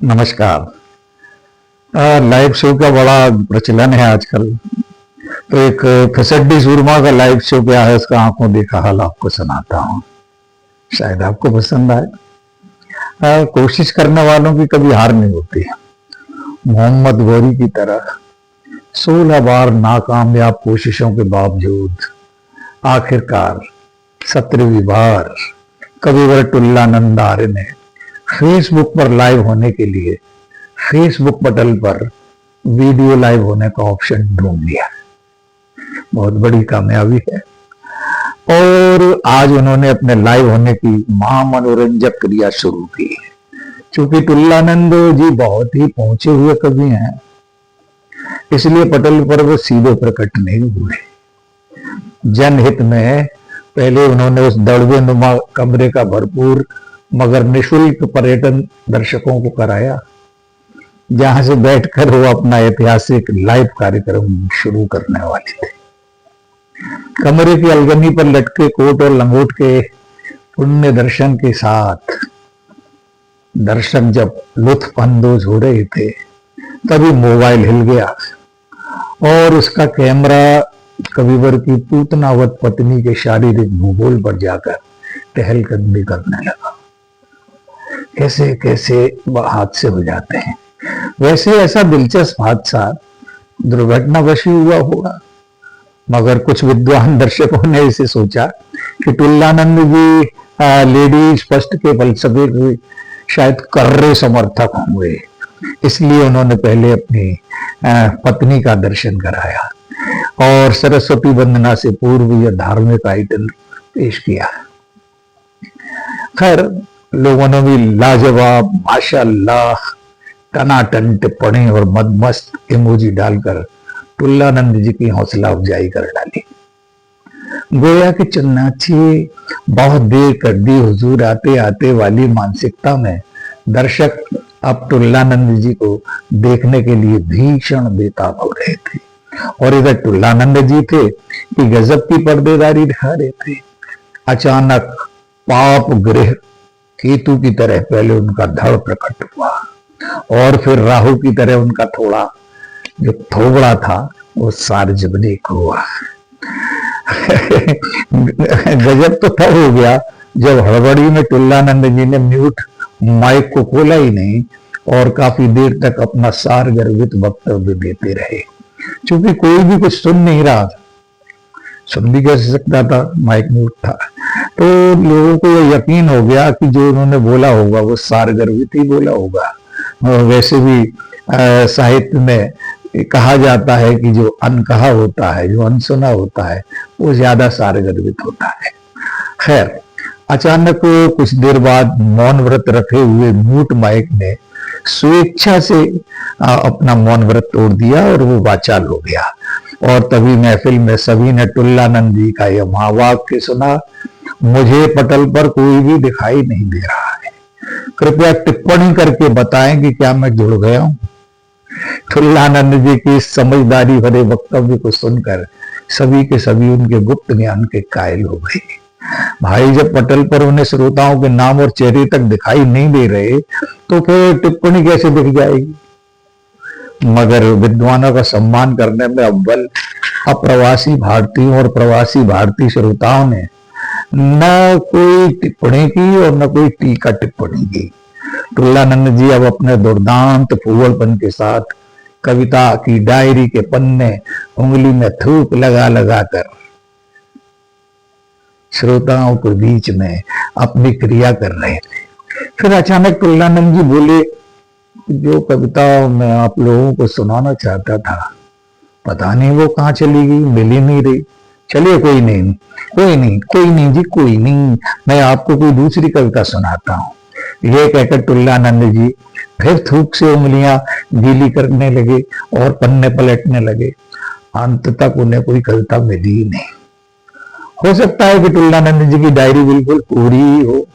नमस्कार। Live show का बड़ा प्रचलन है आजकल। तो एक फिसड्डी सूरमा का लाइव शो क्या है, उसका आंखों देखा हाल आपको सुनाता हूँ, शायद आपको पसंद आए। कोशिश करने वालों की कभी हार नहीं होती। मोहम्मद गौरी की तरह 16 बार नाकामयाब कोशिशों के बावजूद आखिरकार 17वीं बार कविवर टुल्लानंद आर्य ने फेसबुक पर लाइव होने के लिए फेसबुक पटल पर वीडियो लाइव होने का ऑप्शन ढूंढ लिया। बहुत बड़ी कामयाबी है। और आज उन्होंने अपने लाइव होने की महामनोरंजक क्रिया शुरू की। क्योंकि टुल्लानंद जी बहुत ही पहुंचे हुए कवि हैं, इसलिए पटल पर वो सीधे प्रकट नहीं हुए। जनहित में पहले उन्होंने उस दड़बे नुमा कमरे का भरपूर मगर निशुल्क पर्यटन दर्शकों को कराया, जहां से बैठकर वो अपना ऐतिहासिक लाइव कार्यक्रम शुरू करने वाले थे। कमरे की अलगनी पर लटके कोट और लंगोट के पुण्य दर्शन के साथ दर्शक जब लुत्फ अंदोज हो रहे थे, तभी मोबाइल हिल गया और उसका कैमरा कविवर की पूतनावत पत्नी के शारीरिक भूगोल पर जाकर टहलकदमी करने लगा। कैसे कैसे हादसे हो जाते हैं। वैसे ऐसा दिलचस्प हादसा दुर्घटनावश ही हुआ होगा, मगर कुछ विद्वान दर्शकों ने इसे सोचा कि टुल्लानंद जी लेडी स्पष्ट के फलसफे के शायद कर्रे समर्थक होंगे, इसलिए उन्होंने पहले अपनी पत्नी का दर्शन कराया और सरस्वती वंदना से पूर्व यह धार्मिक आइटम पेश किया। खैर, लोगों ने भी लाजवाब माशाअल्लाह टनाटन टिप्पणी और मदमस्त इमोजी डालकर टुल्लानंद जी की हौसला अफजाई कर डाली। गोया कि चन्नाची बहुत देर कर दी हुजूर आते आते वाली मानसिकता में दर्शक अब टुल्लानंद जी को देखने के लिए भीषण बेताब हो रहे थे। और इधर टुल्लानंद जी थे कि गजब की पर्देदारी दिखा रहे थे। अचानक पाप गृह केतु की तरह पहले उनका धड़ प्रकट हुआ और फिर राहु की तरह उनका थोड़ा जो थोबड़ा था वो सार्वजनिक हुआ। गजब तो तब हो गया जब हड़बड़ी में टुल्लानंद जी ने म्यूट माइक को खोला ही नहीं और काफी देर तक अपना सारगर्भित वक्तव्य देते रहे। क्योंकि कोई भी कुछ सुन नहीं रहा था, सुन भी कैसे सकता था, माइक म्यूट था। तो लोगों को यह यकीन हो गया कि जो उन्होंने बोला होगा वो सारगर्भित ही बोला होगा। वैसे भी साहित्य में कहा जाता है कि जो अनकहा होता है, जो अनसुना होता है, वो ज्यादा सारगर्भित होता है। खैर, अचानक कुछ देर बाद मौन व्रत रखे हुए म्यूट माइक ने स्वेच्छा से अपना मौन व्रत तोड़ दिया और वो वाचाल हो गया। और तभी महफिल में सभी ने टुल्लानंद जी का यह महावाक्य सुना, मुझे पटल पर कोई भी दिखाई नहीं दे रहा है, कृपया टिप्पणी करके बताएं कि क्या मैं जुड़ गया हूं। टुल्लानंद जी की समझदारी भरे वक्तव्य को सुनकर सभी के सभी उनके गुप्त ज्ञान के कायल हो गए। भाई, जब पटल पर उन्हें श्रोताओं के नाम और चेहरे तक दिखाई नहीं दे रहे तो फिर टिप्पणी कैसे दिख जाएगी। मगर विद्वानों का सम्मान करने में अव्वल अप्रवासी भारतीयों और प्रवासी भारतीय श्रोताओं ने न कोई टिप्पणी की और न कोई टीका टिप्पणी की। टुल्लानंद जी अब अपने दुर्दांत फूवड़पन के साथ कविता की डायरी के पन्ने उंगली में थूक लगा लगा कर श्रोताओं के बीच में अपनी क्रिया कर रहे थे। फिर अचानक टुल्लानंद जी बोले, जो कविता मैं आप लोगों को सुनाना चाहता था, पता नहीं वो कहाँ चली गई, मिल ही नहीं रही। चलिए, कोई नहीं जी, कोई नहीं, मैं आपको कोई दूसरी कविता सुनाता हूँ। ये कहकर टुल्लानंद जी फिर थूक से उंगलियां गीली करने लगे और पन्ने पलटने लगे। अंत तक उन्हें कोई कविता मिली ही नहीं। हो सकता है कि टुल्लानंद जी की डायरी बिल्कुल पूरी ही हो।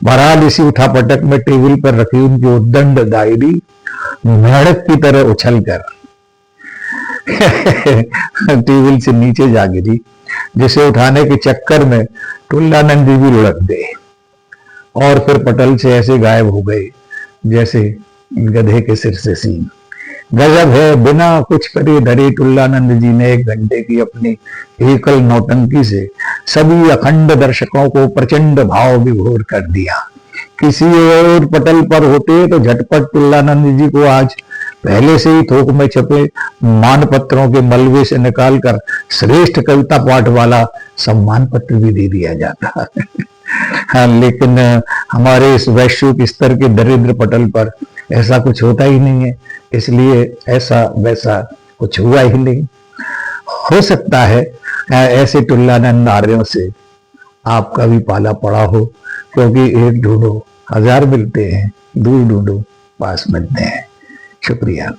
बहरहाल इसी उठापटक में टेबल पर रखी उनकी उद्दंड डायरी मेढक की तरह उछलकर टेबल से नीचे जा गिरी, जिसे उठाने के चक्कर में टुल्लानंद जी भी लुढ़क गए और फिर पटल से ऐसे गायब हो गए जैसे गधे के सिर से सींग। गजब है, बिना कुछ करे धरे टुल्लानंद जी ने 1 घंटे की अपनी एकल नौटंकी से सभी अखंड दर्शकों को प्रचंड भाव विभोर कर दिया। किसी और पटल पर होते तो झटपट टुल्लानंद जी को आज पहले से ही थोक में छपे मानपत्रों के मलबे से निकालकर श्रेष्ठ कविता पाठ वाला सम्मान पत्र भी दे दिया जाता है। हाँ, लेकिन हमारे इस वैश्विक स्तर के दरिद्र पटल पर ऐसा कुछ होता ही नहीं है, इसलिए ऐसा वैसा कुछ हुआ ही नहीं। हो सकता है ऐसे टुल्लानंद आर्यों से आपका भी पाला पड़ा हो, क्योंकि एक ढूंढो 1000 मिलते हैं, दूर ढूंढो पास मिलते हैं। शुक्रिया।